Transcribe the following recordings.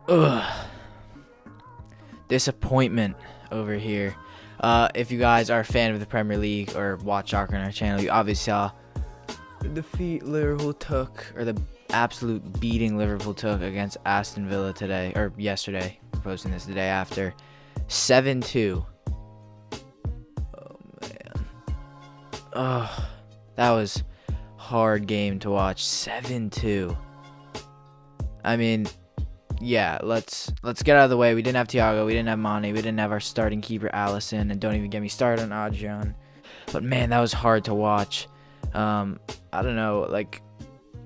Ugh. Disappointment over here. If you guys are a fan of the Premier League or watch soccer on our channel, you obviously saw the defeat Liverpool took, or the absolute beating Liverpool took against Aston Villa today, or yesterday. We're posting this the day after. 7-2. Oh, man. Oh, that was hard game to watch. 7-2. I mean, yeah, let's get out of the way. We didn't have Thiago, we didn't have Mane, we didn't have our starting keeper Alisson, and don't even get me started on Adrian. But man, that was hard to watch. I don't know, like,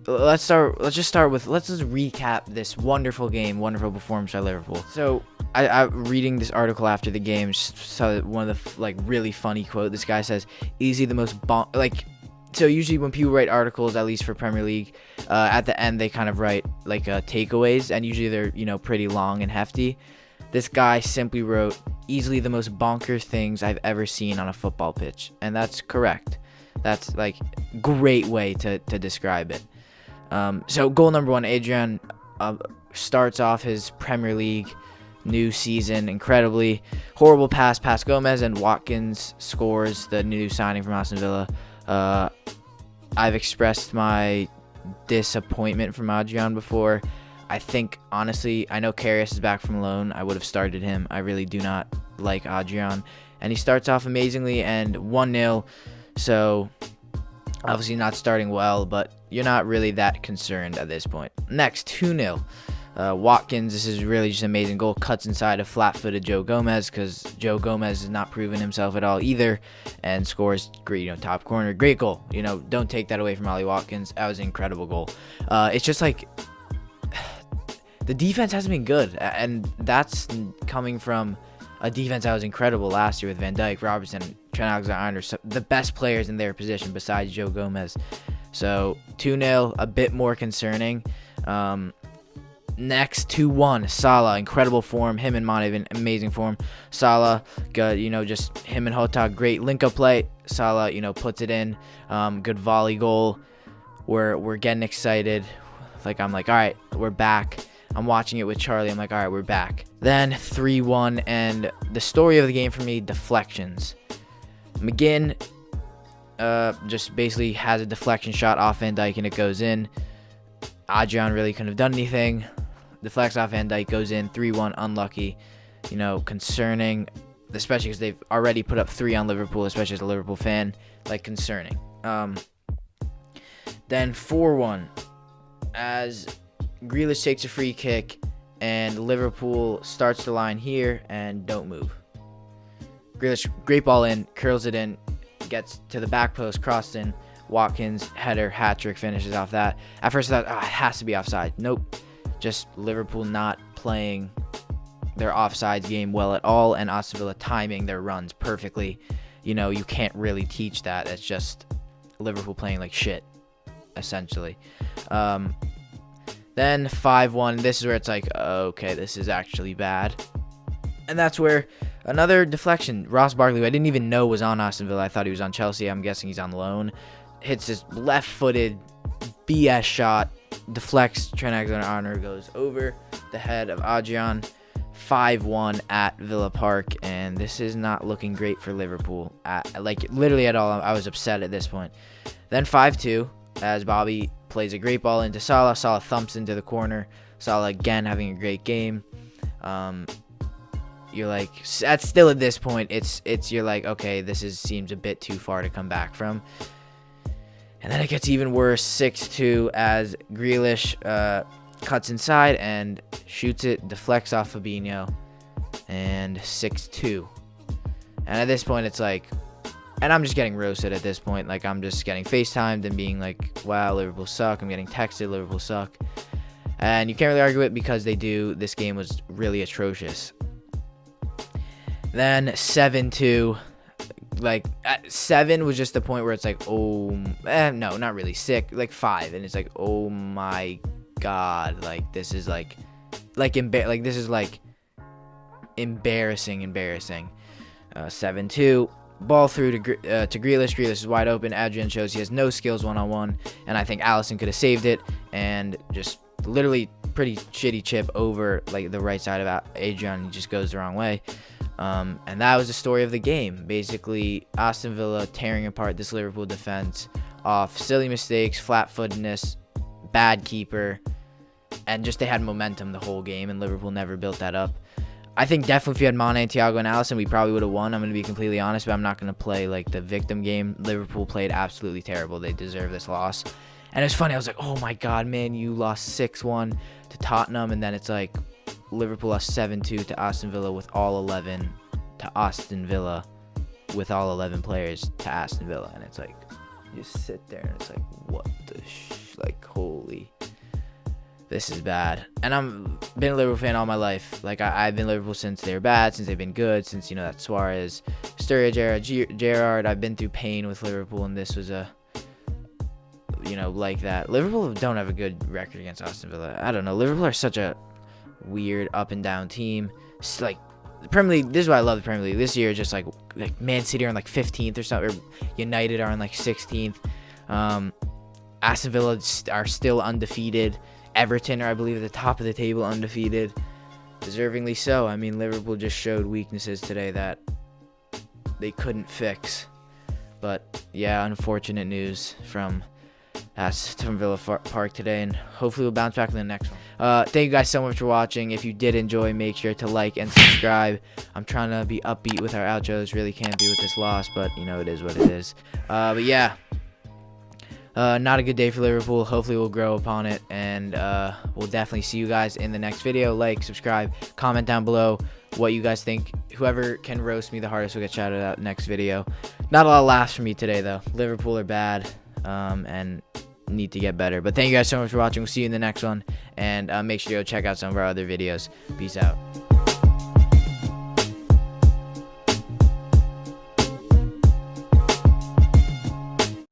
let's just recap this wonderful game, wonderful performance by Liverpool. So I reading this article after the game, just saw one of the really funny quote. This guy says, "Easily the most so usually when people write articles, at least for Premier League, at the end they kind of write like takeaways, and usually they're pretty long and hefty. This guy simply wrote, "Easily the most bonkers things I've ever seen on a football pitch," and that's correct. That's like great way to describe it. So goal number one, Adrian starts off his Premier League new season incredibly. Horrible pass past Gomez, and Watkins scores, the new signing from Aston Villa. I've expressed my disappointment from Adrian before. I think, honestly, I know Karius is back from loan. I would have started him. I really do not like Adrian. And he starts off amazingly, and 1-0. So, obviously not starting well, but you're not really that concerned at this point. Next, 2-0. Watkins, this is really just an amazing goal. Cuts inside a flat-footed Joe Gomez, because Joe Gomez has not proven himself at all either, and scores great, top corner. Great goal. Don't take that away from Ollie Watkins. That was an incredible goal. It's just like the defense hasn't been good, and that's coming from a defense that was incredible last year with Van Dijk, Robertson, Trent Alexander-Arnold, the best players in their position besides Joe Gomez. So 2-0, a bit more concerning. Next, 2-1, Salah, incredible form. Him and Mane in amazing form. Salah, got, just him and Jota, great link-up play. Salah, puts it in. Good volley goal. We're getting excited. I'm like, all right, we're back. I'm watching it with Charlie. I'm like, all right, we're back. Then 3-1, and the story of the game for me, deflections. McGinn just basically has a deflection shot off Van Dijk, and it goes in. Adrian really couldn't have done anything. Deflects off Van Dijk, goes in. 3-1, unlucky. Concerning, especially because they've already put up 3 on Liverpool, especially as a Liverpool fan. Concerning. Then 4-1, as Grealish takes a free kick, and Liverpool starts the line here and don't move. Grealish, great ball in, curls it in, gets to the back post, crossed in. Watkins, header, hat-trick, finishes off that. At first I thought, it has to be offside. Nope. Just Liverpool not playing their offsides game well at all, and Aston Villa timing their runs perfectly. You can't really teach that. It's just Liverpool playing like shit, essentially. Then 5-1. This is where it's like, okay, this is actually bad. And that's where another deflection. Ross Barkley, who I didn't even know was on Aston Villa. I thought he was on Chelsea. I'm guessing he's on loan. Hits this left-footed BS shot. Deflects. Trent Alexander-Arnold goes over the head of Adrian. 5-1 at Villa Park. And this is not looking great for Liverpool. Literally at all. I was upset at this point. Then 5-2 as Bobby plays a great ball into Salah. Salah thumps into the corner. Salah again having a great game. You're like, still at this point, you're like, okay, seems a bit too far to come back from. And then it gets even worse. 6-2 as Grealish cuts inside and shoots it, deflects off Fabinho, and 6-2. And at this point, it's like, and I'm just getting roasted at this point. I'm just getting FaceTimed and being like, wow, Liverpool suck. I'm getting texted, Liverpool suck. And you can't really argue it because they do. This game was really atrocious. Then 7-2. 7 was just the point where it's like, no, not really. 5. And it's like, oh my God. This is embarrassing. 7-2. Ball through to Grealish. Grealish is wide open. Adrian shows he has no skills one-on-one, and I think Alisson could have saved it and just literally pretty shitty chip over like the right side of Adrian. He just goes the wrong way. And that was the story of the game. Basically, Aston Villa tearing apart this Liverpool defense off silly mistakes, flat-footedness, bad keeper, and just they had momentum the whole game, and Liverpool never built that up. I think definitely if you had Mane, Thiago, and Alisson, we probably would have won. I'm going to be completely honest, but I'm not going to play like the victim game. Liverpool played absolutely terrible. They deserve this loss. And it's funny. I was like, oh my God, man, you lost 6-1 to Tottenham, and then it's like Liverpool lost 7-2 to Aston Villa with all 11 to Aston Villa with all 11 players to Aston Villa. And it's like, you just sit there and it's like, what the like, holy, this is bad. And I'm been a Liverpool fan all my life. Like, I've been Liverpool since they were bad, since they've been good, since, you know, that Suarez, Sturridge era, Gerrard. I've been through pain with Liverpool, and this was a, you know, like that. Liverpool don't have a good record against Aston Villa. I don't know. Liverpool are such a weird up and down team. It's like the Premier League. This is why I love the Premier League. This year, just like Man City are on like 15th or something, or United are on like 16th. Aston Villa are still undefeated. Everton are, I believe, at the top of the table, undefeated, deservingly so. I mean, Liverpool just showed weaknesses today that they couldn't fix. But yeah, unfortunate news from Villa Park today, and hopefully we'll bounce back in the next one. Thank you guys so much for watching. If you did enjoy, make sure to like and subscribe. I'm trying to be upbeat with our outros. Really can't be with this loss, but you know, it is what it is. But yeah, not a good day for Liverpool. Hopefully we'll grow upon it, and we'll definitely see you guys in the next video. Like, subscribe, comment down below what you guys think. Whoever can roast me the hardest will get shouted out next video. Not a lot of laughs from me today though. Liverpool are bad, and need to get better. But thank you guys so much for watching. We'll see you in the next one, and make sure you go check out some of our other videos. Peace out.